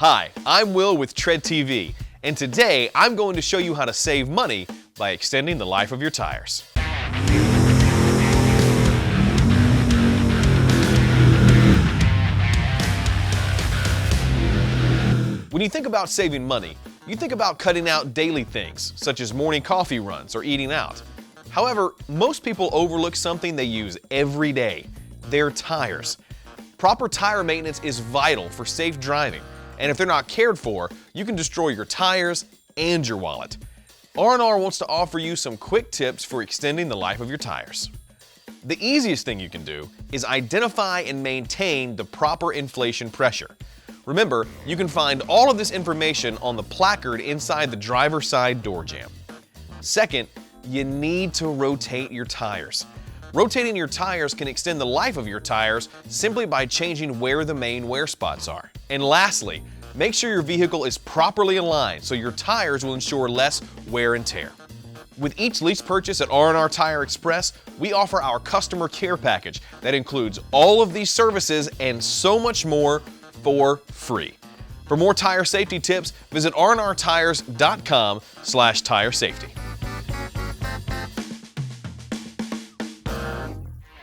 Hi, I'm Will with Tread TV, and today I'm going to show you how to save money by extending the life of your tires. When you think about saving money, you think about cutting out daily things, such as morning coffee runs or eating out. However, most people overlook something they use every day: their tires. Proper tire maintenance is vital for safe driving, and if they're not cared for, you can destroy your tires and your wallet. R&R wants to offer you some quick tips for extending the life of your tires. The easiest thing you can do is identify and maintain the proper inflation pressure. Remember, you can find all of this information on the placard inside the driver's side door jamb. Second, you need to rotate your tires. Rotating your tires can extend the life of your tires simply by changing where the main wear spots are. And lastly, make sure your vehicle is properly aligned so your tires will ensure less wear and tear. With each lease purchase at R&R Tire Express, we offer our customer care package that includes all of these services and so much more for free. For more tire safety tips, visit rnrtires.com/tire safety.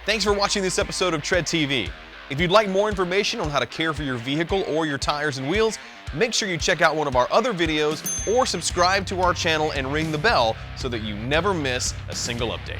Thanks for watching this episode of Tread TV. If you'd like more information on how to care for your vehicle or your tires and wheels, make sure you check out one of our other videos or subscribe to our channel and ring the bell so that you never miss a single update.